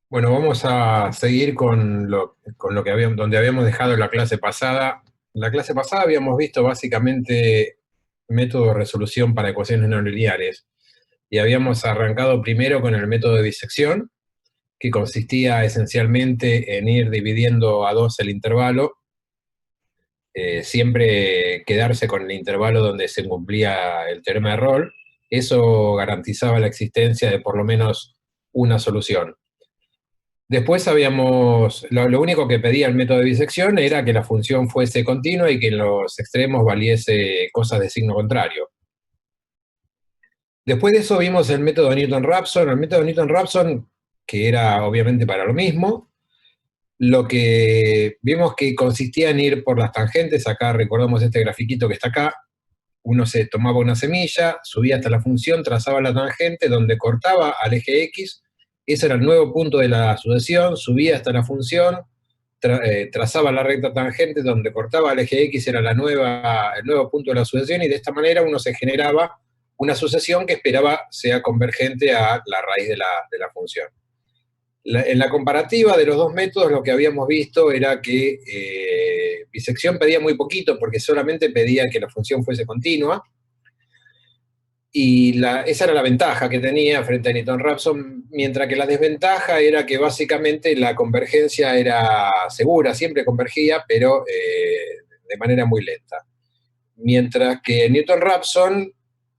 Bueno, vamos a seguir con lo que donde habíamos dejado la clase pasada. La clase pasada habíamos visto básicamente método de resolución para ecuaciones no lineares. Y habíamos arrancado primero con el método de disección, que consistía esencialmente en ir dividiendo a dos el intervalo, siempre quedarse con el intervalo donde se cumplía el teorema de Rolle. Eso garantizaba la existencia de por lo menos una solución. Después lo único que pedía el método de bisección era que la función fuese continua y que en los extremos valiese cosas de signo contrario. Después de eso vimos el método Newton-Raphson. El método Newton-Raphson, que era obviamente para lo mismo, lo que vimos que consistía en ir por las tangentes. Acá recordamos este grafiquito que está acá. Uno se tomaba una semilla, subía hasta la función, trazaba la tangente donde cortaba al eje X. Ese era el nuevo punto de la sucesión, subía hasta la función, trazaba la recta tangente donde cortaba el eje X, era el nuevo punto de la sucesión, y de esta manera uno se generaba una sucesión que esperaba sea convergente a la raíz de la función. En la comparativa de los dos métodos, lo que habíamos visto era que bisección pedía muy poquito, porque solamente pedía que la función fuese continua, y esa era la ventaja que tenía frente a Newton-Raphson, mientras que la desventaja era que básicamente la convergencia era segura, siempre convergía, pero de manera muy lenta. Mientras que Newton-Raphson,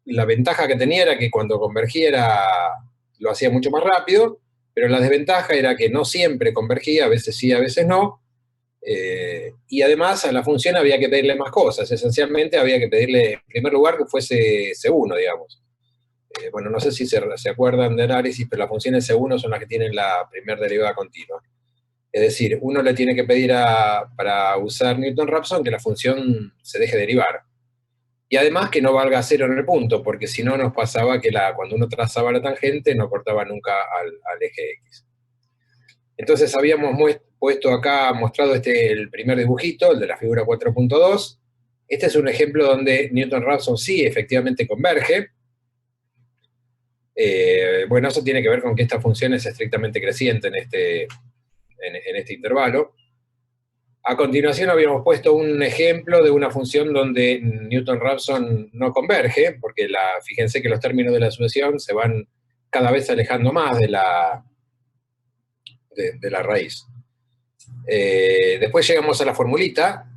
la ventaja que tenía era que cuando convergía lo hacía mucho más rápido, pero la desventaja era que no siempre convergía, a veces sí, a veces no, y además a la función había que pedirle más cosas. Esencialmente había que pedirle, en primer lugar, que fuese C1, digamos. Bueno, no sé si se acuerdan de análisis, pero las funciones C1 son las que tienen la primera derivada continua. Es decir, uno le tiene que pedir para usar Newton-Raphson que la función se deje derivar. Y además que no valga cero en el punto, porque si no nos pasaba que cuando uno trazaba la tangente no cortaba nunca al eje X. Entonces habíamos puesto acá, mostrado el primer dibujito, el de la figura 4.2. Este es un ejemplo donde Newton-Raphson sí efectivamente converge. Bueno, eso tiene que ver con que esta función es estrictamente creciente en este intervalo. A continuación habíamos puesto un ejemplo de una función donde Newton-Raphson no converge, porque fíjense que los términos de la sucesión se van cada vez alejando más de la raíz. Después llegamos a la formulita.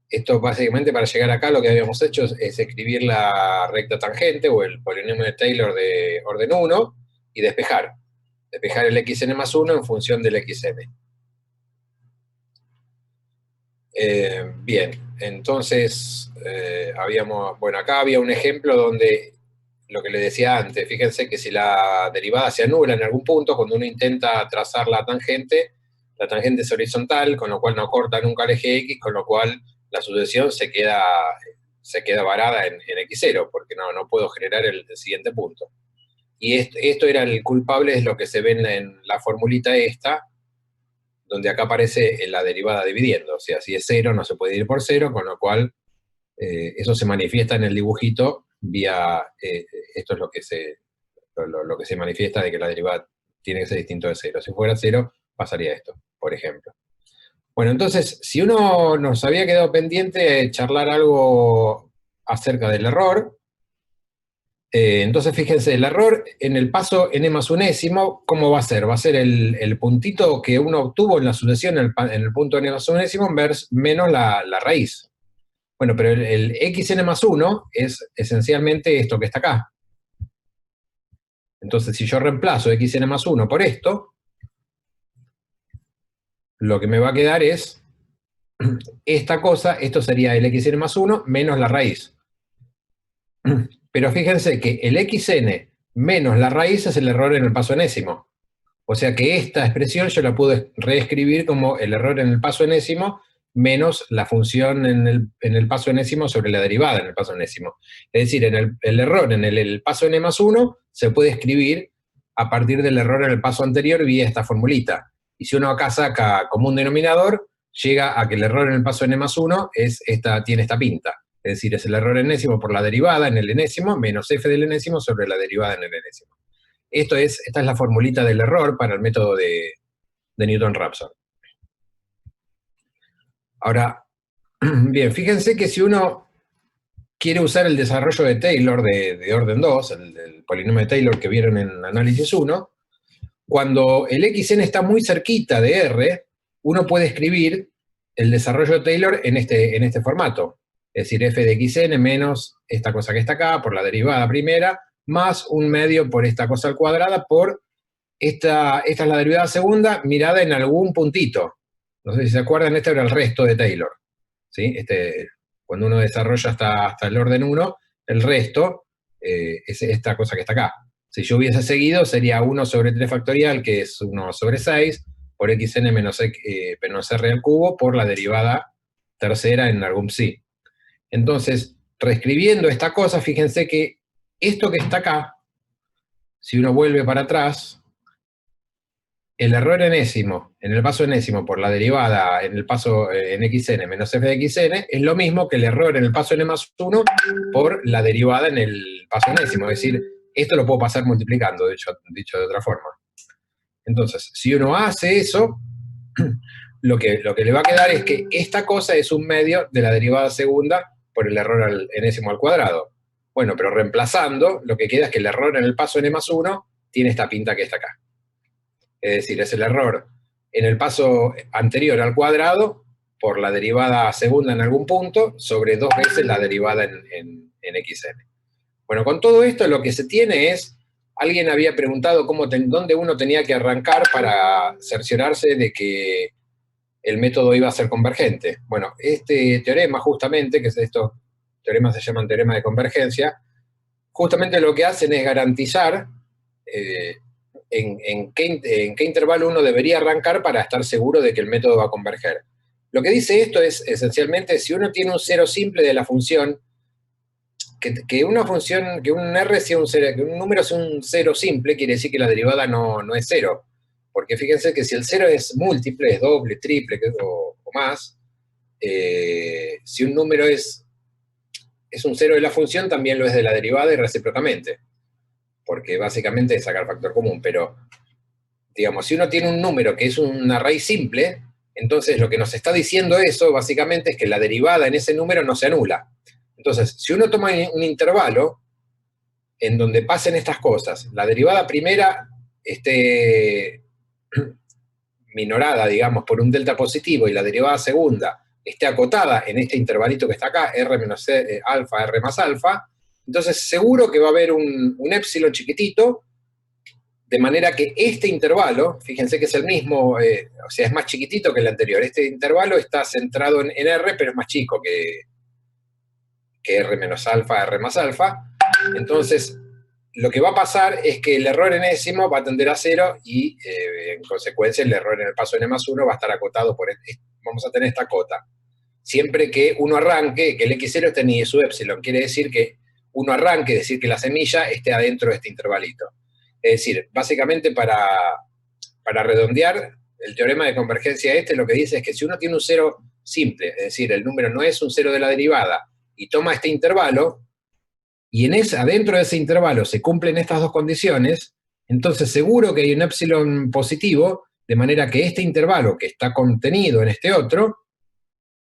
Esto básicamente, para llegar acá, lo que habíamos hecho es escribir la recta tangente o el polinomio de Taylor de orden 1 y despejar. Despejar el xn más 1 en función del xn. Bien, entonces acá había un ejemplo donde lo que les decía antes, fíjense que si la derivada se anula en algún punto, cuando uno intenta trazar la tangente es horizontal, con lo cual no corta nunca el eje X, con lo cual la sucesión se queda varada en x0, porque no puedo generar el siguiente punto. Y esto era el culpable, es lo que se ve en la formulita esta, donde acá aparece la derivada dividiendo. O sea, si es 0 no se puede ir por 0, con lo cual eso se manifiesta en el dibujito vía, esto es lo que se manifiesta, de que la derivada tiene que ser distinto de 0. Si fuera 0, pasaría esto, por ejemplo. Bueno, entonces, si uno nos había quedado pendiente charlar algo acerca del error, entonces fíjense, el error en el paso n más unésimo, ¿cómo va a ser? Va a ser el puntito que uno obtuvo en la sucesión en el punto n más unésimo menos la raíz. Bueno, pero el xn más 1 es esencialmente esto que está acá. Entonces, si yo reemplazo xn más 1 por esto, lo que me va a quedar es esta cosa. Esto sería el xn más 1 menos la raíz. Pero fíjense que el xn menos la raíz es el error en el paso enésimo. O sea que esta expresión yo la pude reescribir como el error en el paso enésimo menos la función en el paso enésimo sobre la derivada en el paso enésimo. Es decir, el error en el paso n más 1 se puede escribir a partir del error en el paso anterior vía esta formulita. Y si uno acá saca como un denominador, llega a que el error en el paso n más 1 tiene esta pinta. Es decir, es el error enésimo por la derivada en el enésimo menos f del enésimo sobre la derivada en el enésimo. Esta es la formulita del error para el método de de Newton-Raphson. Ahora, bien, fíjense que si uno quiere usar el desarrollo de Taylor de orden 2, el polinomio de Taylor que vieron en análisis 1, cuando el xn está muy cerquita de R, uno puede escribir el desarrollo de Taylor en este formato. Es decir, f de xn menos esta cosa que está acá, por la derivada primera, más un medio por esta cosa al cuadrada, por esta es la derivada segunda, mirada en algún puntito. No sé si se acuerdan, este era el resto de Taylor. ¿Sí? Cuando uno desarrolla hasta el orden 1, el resto es esta cosa que está acá. Si yo hubiese seguido, sería 1 sobre 3 factorial, que es 1 sobre 6, por xn menos r al cubo, por la derivada tercera en algún psi. Entonces, reescribiendo esta cosa, fíjense que esto que está acá, si uno vuelve para atrás, el error enésimo, en el paso enésimo por la derivada en el paso en xn menos f de xn, es lo mismo que el error en el paso n más 1 por la derivada en el paso enésimo. Es decir, esto lo puedo pasar multiplicando, dicho de otra forma. Entonces, si uno hace eso, lo que le va a quedar es que esta cosa es un medio de la derivada segunda por el error enésimo al cuadrado. Bueno, pero reemplazando, lo que queda es que el error en el paso n más 1 tiene esta pinta que está acá. Es decir, es el error en el paso anterior al cuadrado por la derivada segunda en algún punto sobre 2 veces la derivada en xn. Bueno, con todo esto lo que se tiene es, alguien había preguntado dónde uno tenía que arrancar para cerciorarse de que el método iba a ser convergente. Bueno, este teorema justamente, que estos teoremas se llaman teorema de convergencia, justamente lo que hacen es garantizar en qué intervalo uno debería arrancar para estar seguro de que el método va a converger. Lo que dice esto es, esencialmente, si uno tiene un cero simple de la función, que una función, que un R sea un cero, que un número sea un cero simple, quiere decir que la derivada no es cero. Porque fíjense que si el cero es múltiple, es doble, triple o más, si un número es un cero de la función, también lo es de la derivada y recíprocamente. Porque básicamente es sacar factor común, pero, digamos, si uno tiene un número que es una raíz simple, entonces lo que nos está diciendo eso, básicamente, es que la derivada en ese número no se anula. Entonces, si uno toma un intervalo en donde pasen estas cosas, la derivada primera esté minorada, digamos, por un delta positivo, y la derivada segunda esté acotada en este intervalito que está acá, r menos alfa, r más alfa, entonces seguro que va a haber un épsilon chiquitito, de manera que este intervalo, fíjense que es el mismo, o sea, es más chiquitito que el anterior. Este intervalo está centrado en R, pero es más chico que R menos alfa, R más alfa. Entonces, lo que va a pasar es que el error enésimo va a tender a 0 y, en consecuencia, el error en el paso n más 1 va a estar acotado por vamos a tener esta cota. Siempre que uno arranque, que el x0 esté en I sub epsilon, quiere decir que uno arranque, es decir, que la semilla esté adentro de este intervalito. Es decir, básicamente para redondear, el teorema de convergencia lo que dice es que si uno tiene un cero simple, es decir, el número no es un cero de la derivada, y toma este intervalo, y adentro de ese intervalo se cumplen estas dos condiciones, entonces seguro que hay un épsilon positivo, de manera que este intervalo que está contenido en este otro,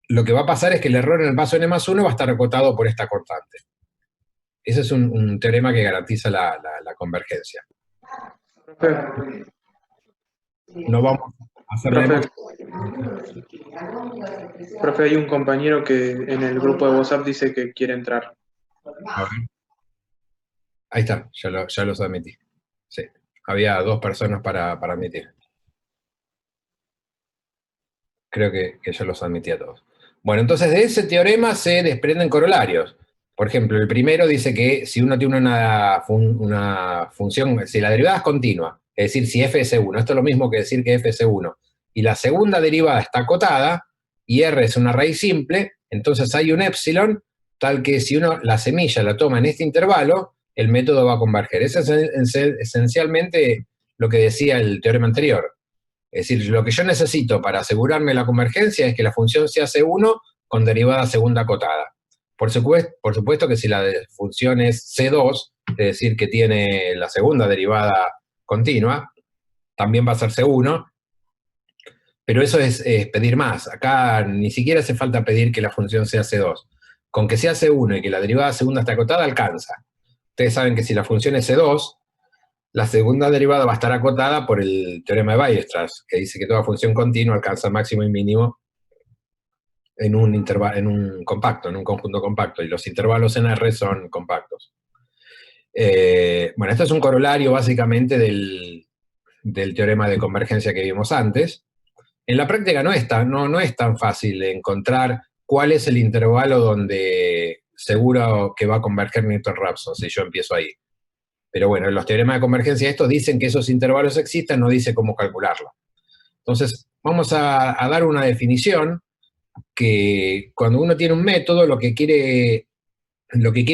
lo que va a pasar es que el error en el paso n más 1 va a estar acotado por esta constante. Ese es un teorema que garantiza la convergencia. No vamos a hacer Profe, hay un compañero que en el grupo de WhatsApp dice que quiere entrar. A ver. Ahí está, ya los admití. Sí, había 2 personas para admitir. Creo que ya los admití a todos. Bueno, entonces de ese teorema se desprenden corolarios. Por ejemplo, el primero dice que si uno tiene una función, si la derivada es continua, es decir, si f es 1, esto es lo mismo que decir que f es 1, y la segunda derivada está acotada, y r es una raíz simple, entonces hay un épsilon, tal que si uno la semilla la toma en este intervalo, el método va a converger. Eso es esencialmente lo que decía el teorema anterior. Es decir, lo que yo necesito para asegurarme la convergencia es que la función sea C1 con derivada segunda acotada. Por supuesto que si la función es C2, es decir, que tiene la segunda derivada continua, también va a ser C1, Pero eso es pedir más. Acá ni siquiera hace falta pedir que la función sea C2. Con que sea C1 y que la derivada segunda esté acotada, alcanza. Ustedes saben que si la función es C2, la segunda derivada va a estar acotada por el teorema de Weierstrass, que dice que toda función continua alcanza máximo y mínimo en un compacto, en un conjunto compacto, y los intervalos en R son compactos. Bueno, esto es un corolario básicamente del teorema de convergencia que vimos antes. En la práctica no es tan fácil encontrar cuál es el intervalo donde seguro que va a converger Newton-Raphson, si yo empiezo ahí. Pero bueno, los teoremas de convergencia estos dicen que esos intervalos existen, no dice cómo calcularlo. Entonces, vamos a dar una definición que cuando uno tiene un método, lo que quiere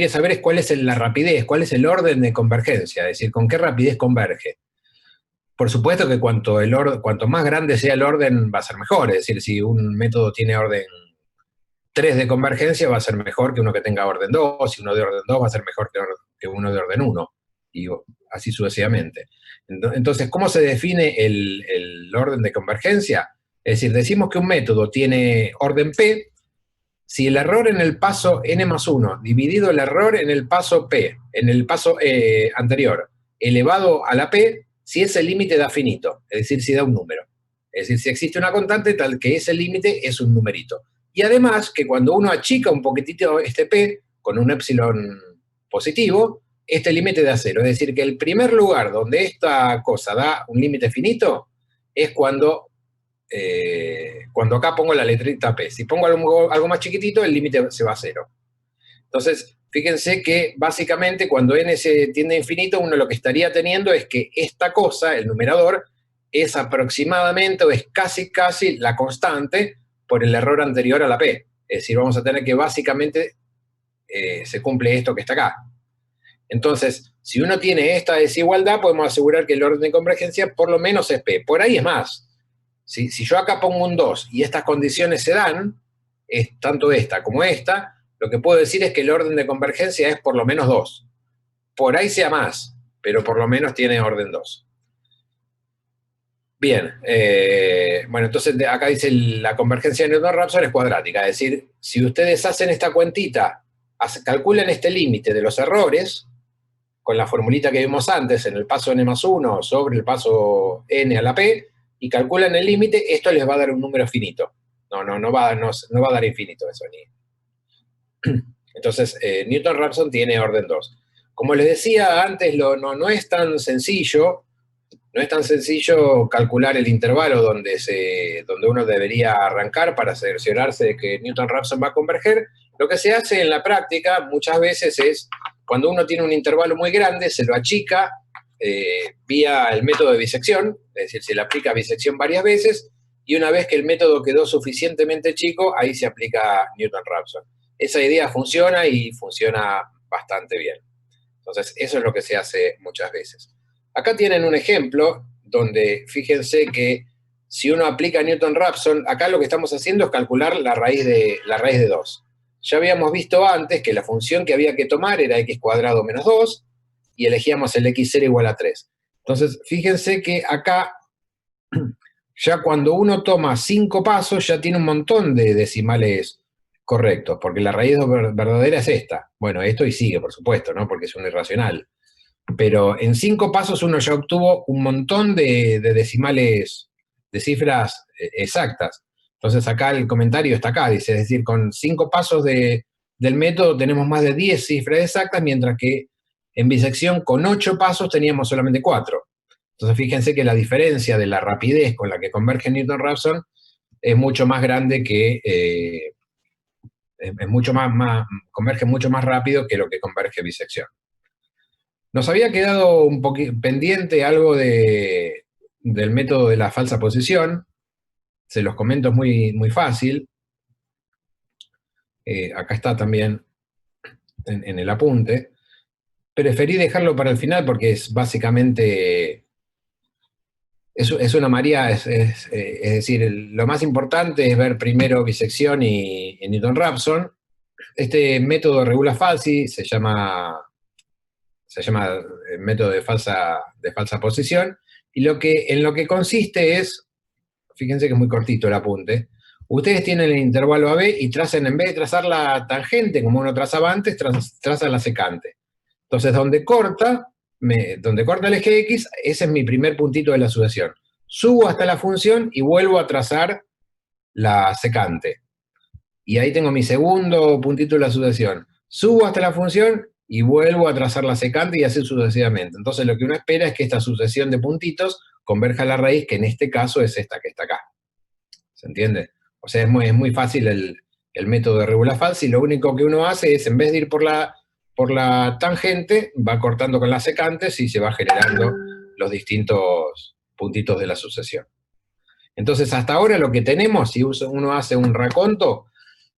saber es cuál es la rapidez, cuál es el orden de convergencia, es decir, con qué rapidez converge. Por supuesto que cuanto más grande sea el orden, va a ser mejor. Es decir, si un método tiene orden 3 de convergencia, va a ser mejor que uno que tenga orden 2, si uno de orden 2 va a ser mejor que uno de orden 1, y así sucesivamente. Entonces, ¿cómo se define el orden de convergencia? Es decir, decimos que un método tiene orden P, si el error en el paso n+1 dividido el error en el paso P, en el paso anterior, elevado a la P, si ese límite da finito, es decir, si da un número. Es decir, si existe una constante tal que ese límite es un numerito. Y además que cuando uno achica un poquitito este P con un epsilon positivo, este límite da 0. Es decir, que el primer lugar donde esta cosa da un límite finito es cuando acá pongo la letrita P. Si pongo algo más chiquitito, el límite se va a 0. Entonces, fíjense que básicamente cuando n se tiende a infinito, uno lo que estaría teniendo es que esta cosa, el numerador, es aproximadamente o es casi la constante por el error anterior a la P. Es decir, vamos a tener que básicamente se cumple esto que está acá. Entonces, si uno tiene esta desigualdad, podemos asegurar que el orden de convergencia por lo menos es P. Por ahí es más. Si yo acá pongo un 2 y estas condiciones se dan, tanto esta como esta, lo que puedo decir es que el orden de convergencia es por lo menos 2. Por ahí sea más, pero por lo menos tiene orden 2. Bien, bueno, entonces acá dice la convergencia de Newton-Raphson es cuadrática, es decir, si ustedes hacen esta cuentita, calculan este límite de los errores, con la formulita que vimos antes, en el paso n+1 sobre el paso n a la p, y calculan el límite, esto les va a dar un número finito. No va a dar infinito eso. Entonces, Newton-Raphson tiene orden 2. Como les decía antes, no es tan sencillo, calcular el intervalo donde uno debería arrancar para cerciorarse de que Newton-Raphson va a converger. Lo que se hace en la práctica muchas veces es, cuando uno tiene un intervalo muy grande, se lo achica vía el método de bisección, es decir, se le aplica bisección varias veces, y una vez que el método quedó suficientemente chico, ahí se aplica Newton-Raphson. Esa idea funciona y funciona bastante bien. Entonces, eso es lo que se hace muchas veces. Acá tienen un ejemplo donde, fíjense que si uno aplica Newton-Raphson, acá lo que estamos haciendo es calcular la raíz de 2. Ya habíamos visto antes que la función que había que tomar era x² menos 2, y elegíamos el x0 igual a 3. Entonces, fíjense que acá, ya cuando uno toma 5 pasos, ya tiene un montón de decimales correctos, porque la raíz verdadera es esta. Bueno, esto y sigue, por supuesto, ¿no? Porque es un irracional. Pero en 5 pasos uno ya obtuvo un montón de decimales, de cifras exactas. Entonces acá el comentario está acá, dice, es decir, con 5 pasos del método tenemos más de 10 cifras exactas, mientras que en bisección con 8 pasos teníamos solamente 4. Entonces fíjense que la diferencia de la rapidez con la que converge Newton-Raphson es mucho más grande que, converge mucho más rápido que lo que converge bisección. Nos había quedado un poquito pendiente algo del método de la falsa posición. Se los comento, es muy fácil. Acá está también en el apunte. Preferí dejarlo para el final porque es básicamente, es una María, es decir, lo más importante es ver primero bisección y Newton-Raphson. Este método regula falsi, se llama método de falsa posición, y en lo que consiste es fíjense que es muy cortito el apunte, ustedes tienen el intervalo AB y trazan, en vez de trazar la tangente como uno trazaba antes, trazan la secante. Entonces, donde corta el eje X, ese es mi primer puntito de la sucesión. Subo hasta la función y vuelvo a trazar la secante. Y ahí tengo mi segundo puntito de la sucesión. Subo hasta la función y vuelvo a trazar la secante y así sucesivamente. Entonces lo que uno espera es que esta sucesión de puntitos converja a la raíz, que en este caso es esta que está acá. ¿Se entiende? O sea, es muy fácil el método de regula falsa, y lo único que uno hace es, en vez de ir por la tangente, va cortando con las secantes y se va generando los distintos puntitos de la sucesión. Entonces, hasta ahora lo que tenemos, si uno hace un raconto,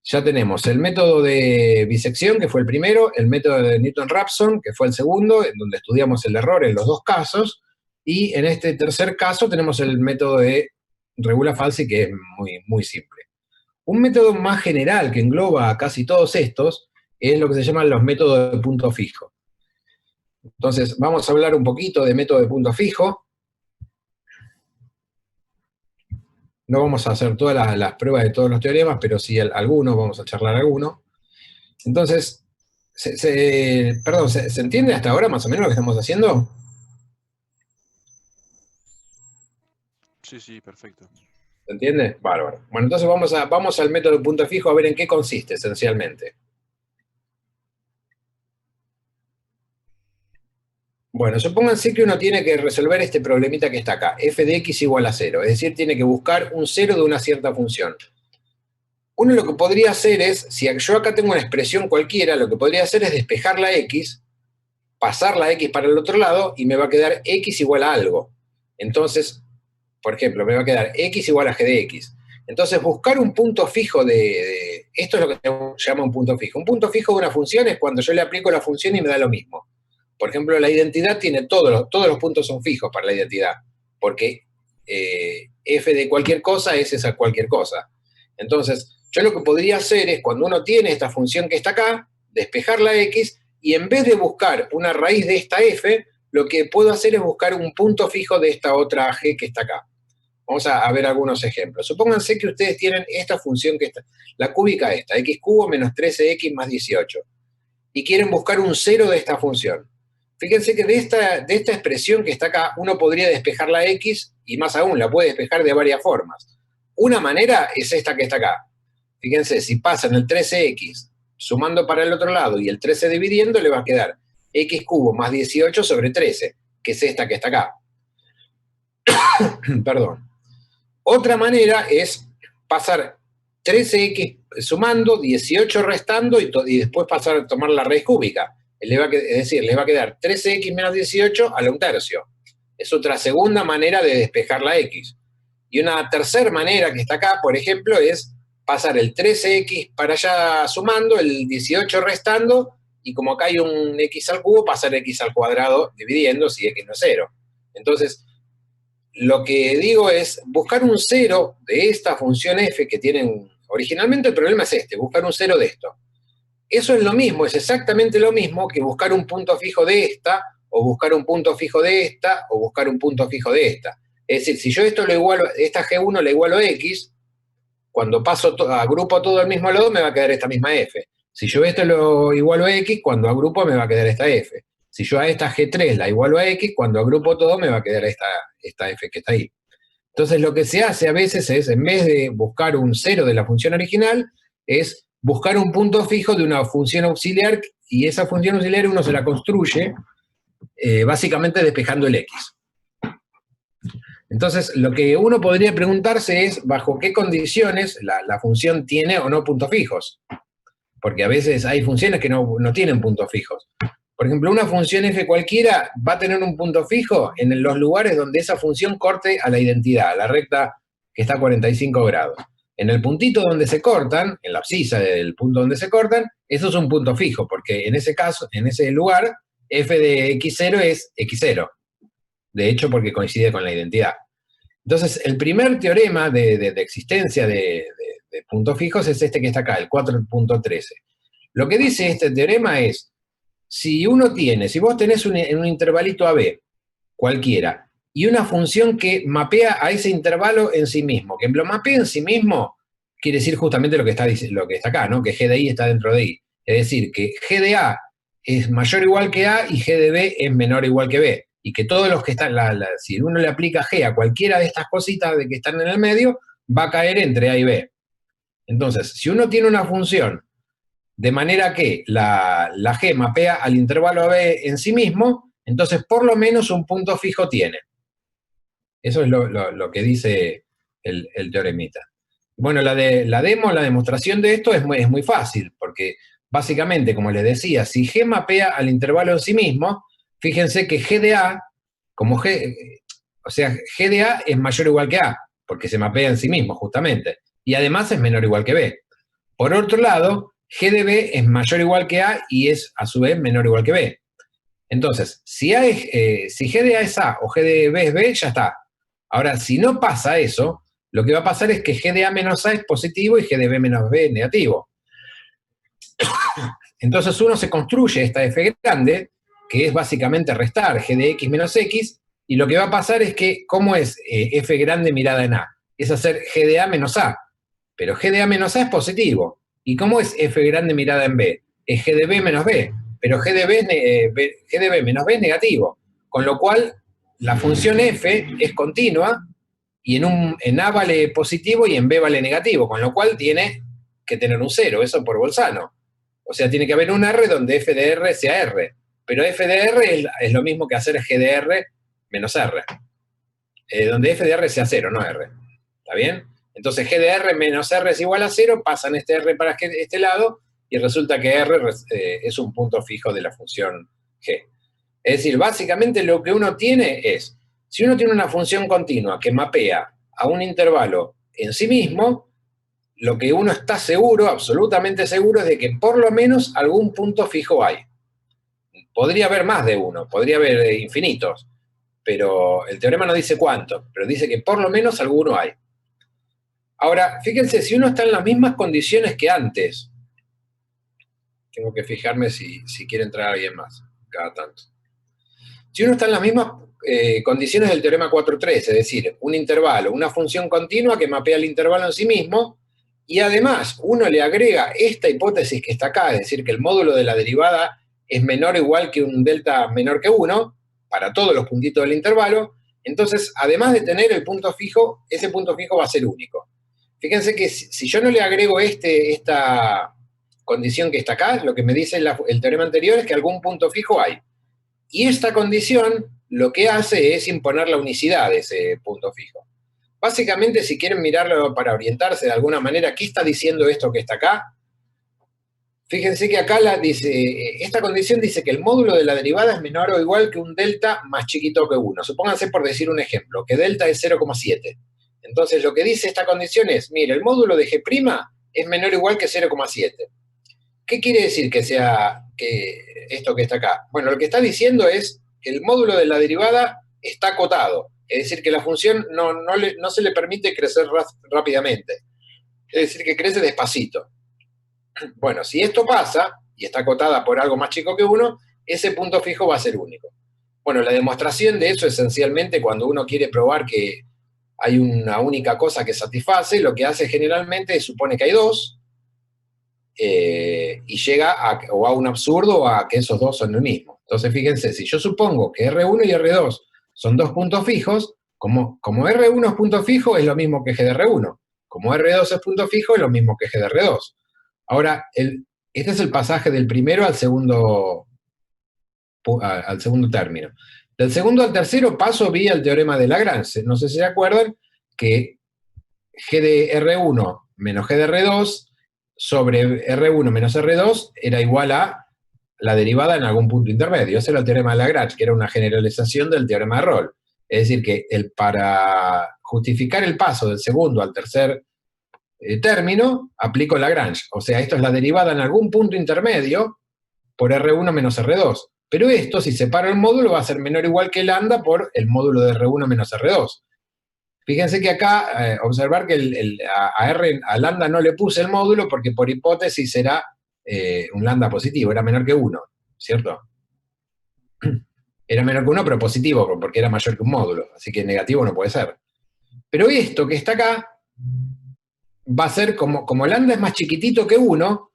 ya tenemos el método de bisección, que fue el primero, el método de Newton-Raphson, que fue el segundo, en donde estudiamos el error en los dos casos, y en este tercer caso tenemos el método de regula falsi, que es muy, muy simple. Un método más general que engloba a casi todos estos es lo que se llaman los métodos de punto fijo. Entonces, vamos a hablar un poquito de método de punto fijo. No vamos a hacer todas las pruebas de todos los teoremas, pero sí algunos, vamos a charlar algunos. Entonces, perdón, ¿se entiende hasta ahora más o menos lo que estamos haciendo? Sí, sí, perfecto. ¿Se entiende? Bárbaro. Bueno, entonces vamos al método de punto fijo a ver en qué consiste esencialmente. Bueno, supónganse que uno tiene que resolver este problemita que está acá, f de x igual a 0, es decir, tiene que buscar un 0 de una cierta función. Uno lo que podría hacer es, si yo acá tengo una expresión cualquiera, lo que podría hacer es despejar la x, pasar la x para el otro lado, y me va a quedar x igual a algo. Entonces, por ejemplo, me va a quedar x igual a g de x. Entonces, buscar un punto fijo esto es lo que se llama un punto fijo. Un punto fijo de una función es cuando yo le aplico la función y me da lo mismo. Por ejemplo, la identidad tiene todos los puntos son fijos para la identidad, porque f de cualquier cosa es esa cualquier cosa. Entonces, yo lo que podría hacer es, cuando uno tiene esta función que está acá, despejar la x, y en vez de buscar una raíz de esta f, lo que puedo hacer es buscar un punto fijo de esta otra g que está acá. Vamos a ver algunos ejemplos. Supónganse que ustedes tienen esta función que está, la cúbica esta, x cubo menos 13x más 18, y quieren buscar un 0 de esta función. Fíjense que de esta expresión que está acá, uno podría despejar la x, y más aún, la puede despejar de varias formas. Una manera es esta que está acá. Fíjense, si pasan el 13x sumando para el otro lado y el 13 dividiendo, le va a quedar x cubo más 18 sobre 13, que es esta que está acá. Perdón. Otra manera es pasar 13x sumando, 18 restando, y después pasar a tomar la raíz cúbica. Es decir, le va a quedar 13x menos 18 a la 1/3. Es otra segunda manera de despejar la x. Y una tercera manera que está acá, por ejemplo, es pasar el 13x para allá sumando, el 18 restando, y como acá hay un x al cubo, pasar x al cuadrado dividiendo si x no es 0. Entonces, lo que digo es buscar un 0 de esta función f que tienen. Originalmente el problema es buscar un 0 de esto. Eso es lo mismo, es exactamente lo mismo que buscar un punto fijo de esta, o buscar un punto fijo de esta, o buscar un punto fijo de esta. Es decir, si yo esto lo igualo, esta G1 la igualo a X, cuando agrupo todo al mismo lado me va a quedar esta misma F. Si yo esto lo igualo a X, cuando agrupo me va a quedar esta F. Si yo a esta G3 la igualo a X, cuando agrupo todo me va a quedar esta F que está ahí. Entonces lo que se hace a veces es, en vez de buscar un 0 de la función original, es buscar un punto fijo de una función auxiliar, y esa función auxiliar uno se la construye básicamente despejando el x. Entonces, lo que uno podría preguntarse es, ¿bajo qué condiciones la función tiene o no puntos fijos? Porque a veces hay funciones que no tienen puntos fijos. Por ejemplo, una función f cualquiera va a tener un punto fijo en los lugares donde esa función corte a la identidad, a la recta que está a 45 grados. En el puntito donde se cortan, en la abscisa del punto donde se cortan, eso es un punto fijo, porque en ese caso, en ese lugar, f de x0 es x0. De hecho, porque coincide con la identidad. Entonces, el primer teorema de existencia de puntos fijos es este que está acá, el 4.13. Lo que dice este teorema es, si vos tenés un intervalito AB, cualquiera, y una función que mapea a ese intervalo en sí mismo. Que lo mapea en sí mismo quiere decir justamente lo que está acá, ¿no? Que G de I está dentro de I. Es decir, que G de A es mayor o igual que A y G de B es menor o igual que B. Y que todos los que están, si uno le aplica G a cualquiera de estas cositas de que están en el medio, va a caer entre A y B. Entonces, si uno tiene una función de manera que la G mapea al intervalo AB en sí mismo, entonces por lo menos un punto fijo tiene. Eso es lo que dice el teoremita. Bueno, la demostración de esto es muy fácil, porque básicamente, como les decía, si G mapea al intervalo en sí mismo, fíjense que G de A, como o sea, G de A es mayor o igual que A, porque se mapea en sí mismo, justamente. Y además es menor o igual que B. Por otro lado, G de B es mayor o igual que A y es, a su vez, menor o igual que B. Entonces, si G de A es A o G de B es B, ya está. Ahora, si no pasa eso, lo que va a pasar es que G de A menos A es positivo y G de B menos B es negativo. Entonces uno se construye esta F grande, que es básicamente restar G de X menos X, y lo que va a pasar es que, ¿cómo es F grande mirada en A? Es hacer G de A menos A. Pero G de A menos A es positivo. ¿Y cómo es F grande mirada en B? Es G de B menos B. Pero G de B menos B es negativo. Con lo cual, la función F es continua y en A vale positivo y en B vale negativo. Con lo cual tiene que tener un 0, eso por Bolzano. O sea, tiene que haber un R donde F de R sea R. Pero F de R es lo mismo que hacer G de R menos R. Donde F de R sea 0, no R. ¿Está bien? Entonces G de R menos R es igual a 0, pasan este R para este lado, y resulta que R es un punto fijo de la función G. Es decir, básicamente lo que uno tiene es, si uno tiene una función continua que mapea a un intervalo en sí mismo, lo que uno está seguro, absolutamente seguro, es de que por lo menos algún punto fijo hay. Podría haber más de uno, podría haber infinitos, pero el teorema no dice cuánto, pero dice que por lo menos alguno hay. Ahora, fíjense, si uno está en las mismas condiciones que antes, tengo que fijarme si quiere entrar alguien más, cada tanto. Si uno está en las mismas condiciones del teorema 4.3, es decir, un intervalo, una función continua que mapea el intervalo en sí mismo, y además uno le agrega esta hipótesis que está acá, es decir, que el módulo de la derivada es menor o igual que un delta menor que 1, para todos los puntitos del intervalo, entonces, además de tener el punto fijo, ese punto fijo va a ser único. Fíjense que si yo no le agrego esta condición que está acá, lo que me dice el teorema anterior es que algún punto fijo hay. Y esta condición lo que hace es imponer la unicidad de ese punto fijo. Básicamente, si quieren mirarlo para orientarse de alguna manera, ¿qué está diciendo esto que está acá? Fíjense que acá esta condición dice que el módulo de la derivada es menor o igual que un delta más chiquito que 1. Supónganse, por decir un ejemplo, que delta es 0,7. Entonces lo que dice esta condición es, mire, el módulo de G' es menor o igual que 0,7. ¿Qué quiere decir que sea esto que está acá? Bueno, lo que está diciendo es que el módulo de la derivada está acotado. Es decir, que la función no se le permite crecer rápidamente. Es decir, que crece despacito. Bueno, si esto pasa, y está acotada por algo más chico que 1, ese punto fijo va a ser único. Bueno, la demostración de eso esencialmente cuando uno quiere probar que hay una única cosa que satisface, lo que hace generalmente es supone que hay dos, y llega a un absurdo a que esos dos son el mismo. Entonces fíjense, si yo supongo que R1 y R2 son dos puntos fijos, como R1 es punto fijo, es lo mismo que G de R1. Como R2 es punto fijo, es lo mismo que G de R2. Ahora, este es el pasaje del primero al segundo término. Del segundo al tercero paso vía el teorema de Lagrange. No sé si se acuerdan que G de R1 menos G de R2 sobre R1 menos R2 era igual a la derivada en algún punto intermedio. Ese era el teorema de Lagrange, que era una generalización del teorema de Rolle. Es decir, que para justificar el paso del segundo al tercer término, aplico Lagrange. O sea, esto es la derivada en algún punto intermedio por R1 menos R2. Pero esto, si separo el módulo, va a ser menor o igual que lambda por el módulo de R1 menos R2. Fíjense que acá, observar que a lambda no le puse el módulo porque por hipótesis era un lambda positivo, era menor que 1, ¿cierto? Era menor que 1, pero positivo, porque era mayor que un módulo, así que negativo no puede ser. Pero esto que está acá va a ser, como lambda es más chiquitito que 1,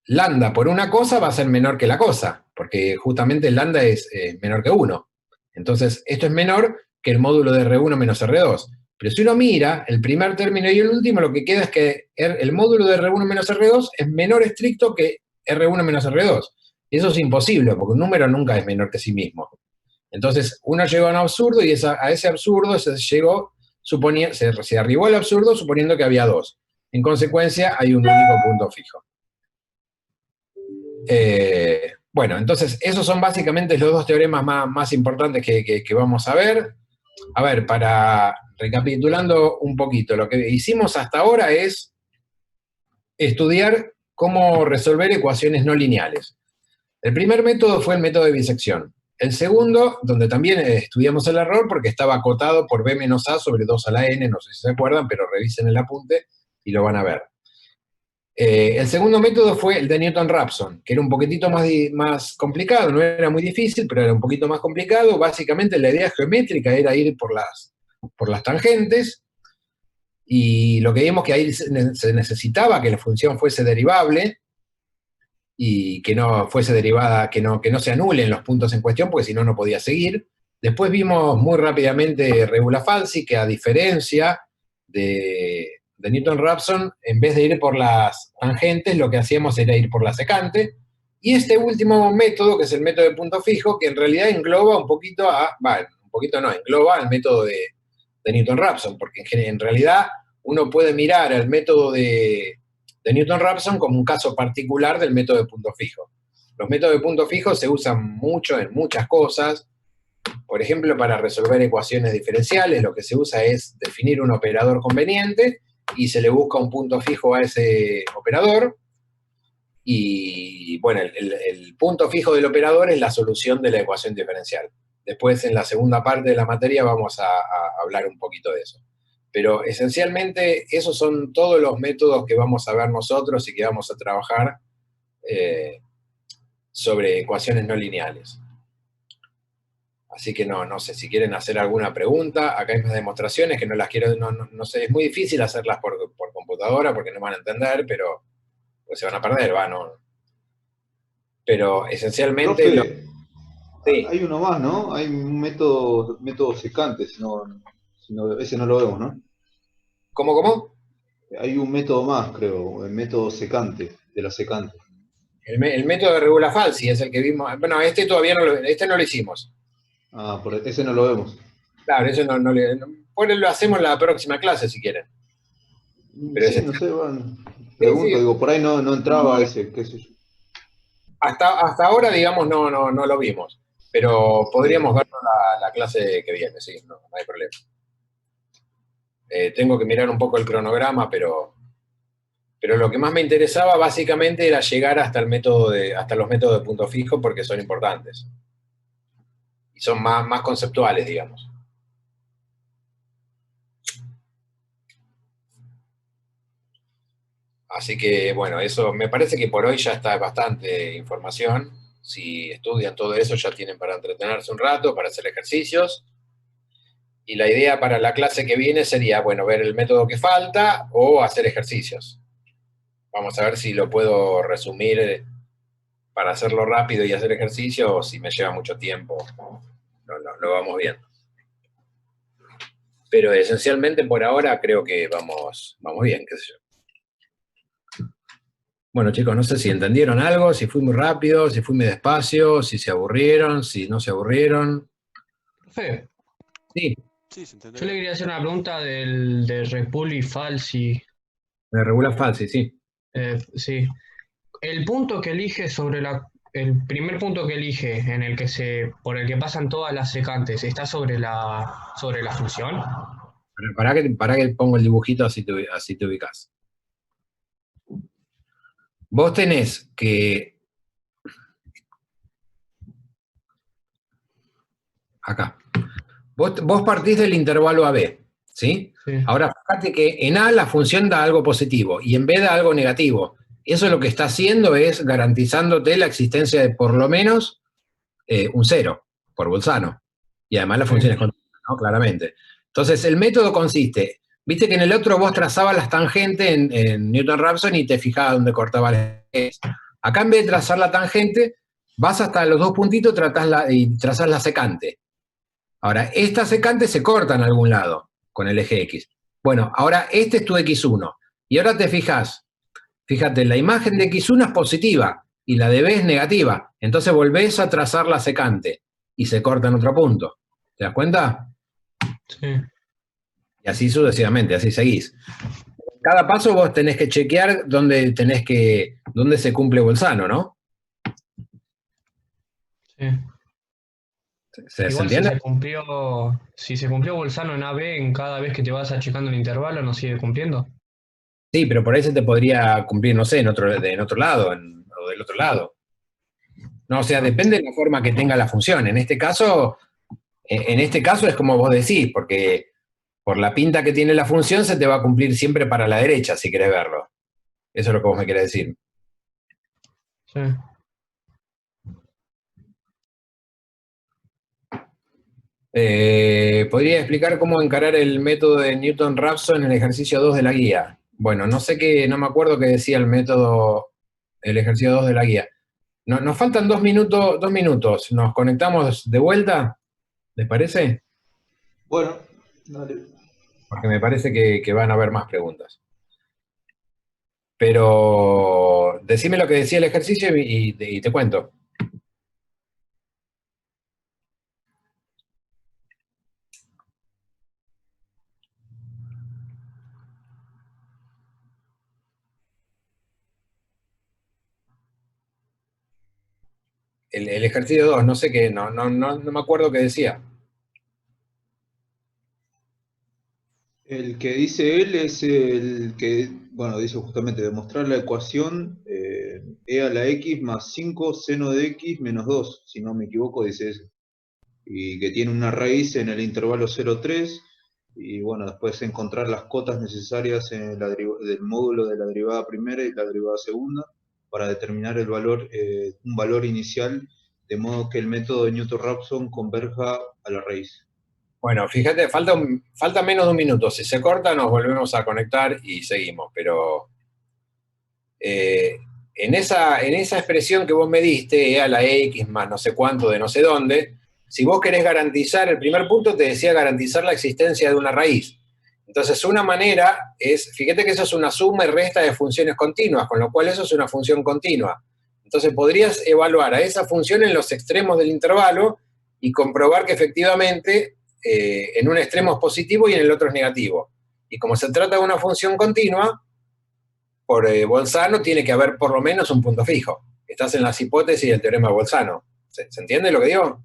lambda por una cosa va a ser menor que la cosa, porque justamente el lambda es menor que 1. Entonces, esto es menor que el módulo de R1 menos R2. Pero si uno mira el primer término y el último, lo que queda es que el módulo de R1 menos R2 es menor estricto que R1 menos R2. Eso es imposible, porque un número nunca es menor que sí mismo. Entonces, uno llegó a un absurdo y a ese absurdo se arribó al absurdo suponiendo que había 2. En consecuencia, hay un único punto fijo. Bueno, entonces, esos son básicamente los 2 teoremas más importantes que vamos a ver. A ver, recapitulando un poquito, lo que hicimos hasta ahora es estudiar cómo resolver ecuaciones no lineales. El primer método fue el método de bisección. El segundo, donde también estudiamos el error porque estaba acotado por b menos a sobre 2 a la n, no sé si se acuerdan, pero revisen el apunte y lo van a ver. El segundo método fue el de Newton-Raphson, que era un poquitito más complicado, no era muy difícil, pero era un poquito más complicado. Básicamente la idea geométrica era ir por las tangentes, y lo que vimos que ahí se necesitaba que la función fuese derivable, y que no fuese derivada, que no se anulen los puntos en cuestión, porque si no, no podía seguir. Después vimos muy rápidamente regula falsi, que a diferencia de Newton-Raphson, en vez de ir por las tangentes, lo que hacíamos era ir por la secante. Y este último método, que es el método de punto fijo, que en realidad engloba engloba el método de Newton-Raphson, porque en realidad uno puede mirar el método de Newton-Raphson como un caso particular del método de punto fijo. Los métodos de punto fijo se usan mucho en muchas cosas. Por ejemplo, para resolver ecuaciones diferenciales, lo que se usa es definir un operador conveniente y se le busca un punto fijo a ese operador. Y bueno, el punto fijo del operador es la solución de la ecuación diferencial. Después, en la segunda parte de la materia, vamos a hablar un poquito de eso. Pero esencialmente esos son todos los métodos que vamos a ver nosotros y que vamos a trabajar sobre ecuaciones no lineales. Así que no sé si quieren hacer alguna pregunta. Acá hay más demostraciones que no las quiero, no sé, es muy difícil hacerlas por computadora porque no van a entender, pero pues se van a perder, ¿no? Pero esencialmente... Profe, sí. hay uno más, ¿no? Hay un método secante, ese no lo vemos, ¿no? ¿Cómo? Hay un método más, creo, el método secante, de la secante. El método de regula falsi es el que vimos. Bueno, este todavía no lo hicimos. Ah, ese no lo vemos. Claro, eso lo hacemos en la próxima clase si quieren. Pero sí, no sé, bueno, sí. pregunto, digo, por ahí no entraba ese, qué sé yo. Hasta ahora, digamos, no lo vimos. Pero podríamos verlo la clase que viene, sí, no hay problema. Tengo que mirar un poco el cronograma, pero lo que más me interesaba básicamente era llegar hasta los métodos de punto fijo porque son importantes. Y son más conceptuales, digamos. Así que, bueno, eso me parece que por hoy ya está bastante información. Si estudian todo eso, ya tienen para entretenerse un rato, para hacer ejercicios. Y la idea para la clase que viene sería, bueno, ver el método que falta o hacer ejercicios. Vamos a ver si lo puedo resumir para hacerlo rápido y hacer ejercicio, o si me lleva mucho tiempo. Lo vamos viendo. Pero esencialmente por ahora creo que vamos bien, qué sé yo. Bueno, chicos, no sé si entendieron algo, si fui muy rápido, si fui muy despacio, si se aburrieron, si no se aburrieron. Profe, Sí. Sí, se entendió. yo le quería hacer una pregunta de Repulli Falsi. Me regula falsi, sí. Sí. El punto que elige el primer punto que elige por el que pasan todas las secantes, ¿está sobre la función? Para que pongo el dibujito así te ubicás. Vos tenés que... Acá. Vos partís del intervalo AB, ¿sí? Sí. Ahora, fíjate que en A la función da algo positivo y en B da algo negativo. Eso lo que está haciendo es garantizándote la existencia de por lo menos un 0. por Bolzano. Y además la función es continua, ¿no? Claramente. Entonces, el método consiste, viste que en el otro vos trazabas las tangentes en Newton-Raphson y te fijabas dónde cortaba la eje. Acá en vez de trazar la tangente, vas hasta los dos puntitos y trazás la secante. Ahora, esta secante se corta en algún lado con el eje X. Bueno, ahora este es tu X1. Y ahora te fijas, fíjate, la imagen de X1 es positiva y la de B es negativa. Entonces volvés a trazar la secante y se corta en otro punto. ¿Te das cuenta? Sí. Y así sucesivamente, así seguís. Cada paso vos tenés que chequear dónde se cumple Bolzano, ¿no? Sí. ¿Se Igual entiende? si se cumplió Bolzano en AB en cada vez que te vas achicando el intervalo, ¿no sigue cumpliendo? Sí, pero por ahí se te podría cumplir, no sé, en otro lado, o del otro lado. No, o sea, depende de la forma que tenga la función. En este caso es como vos decís, porque por la pinta que tiene la función se te va a cumplir siempre para la derecha, si querés verlo. Eso es lo que vos me querés decir. Sí. ¿Podría explicar cómo encarar el método de Newton-Raphson en el ejercicio 2 de la guía? Bueno, no me acuerdo qué decía el ejercicio 2 de la guía. Nos faltan 2 minutos. ¿Nos conectamos de vuelta? ¿Les parece? Bueno, dale. Porque me parece que van a haber más preguntas. Pero decime lo que decía el ejercicio y te cuento. El ejercicio 2, no sé qué, no me acuerdo qué decía. El que dice él es el que, bueno, dice justamente demostrar la ecuación e a la x más 5 seno de x menos 2, si no me equivoco, dice eso. Y que tiene una raíz en el intervalo 0,3, y bueno, después encontrar las cotas necesarias en del módulo de la derivada primera y la derivada segunda para determinar un valor inicial, de modo que el método de Newton-Raphson converja a la raíz. Bueno, fíjate, falta menos de un minuto. Si se corta, nos volvemos a conectar y seguimos. Pero en esa expresión que vos me diste, E a la X más no sé cuánto de no sé dónde, si vos querés garantizar, el primer punto te decía garantizar la existencia de una raíz. Entonces, una manera es, fíjate que eso es una suma y resta de funciones continuas, con lo cual eso es una función continua. Entonces, podrías evaluar a esa función en los extremos del intervalo y comprobar que efectivamente en un extremo es positivo y en el otro es negativo. Y como se trata de una función continua, por Bolzano tiene que haber por lo menos un punto fijo. Estás en las hipótesis del teorema de Bolzano. ¿Se entiende lo que digo?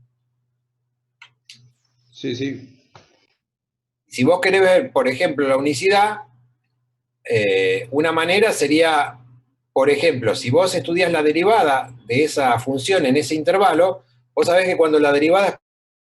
Sí, sí. Si vos querés ver, por ejemplo, la unicidad, una manera sería, por ejemplo, si vos estudias la derivada de esa función en ese intervalo, vos sabés que cuando la derivada es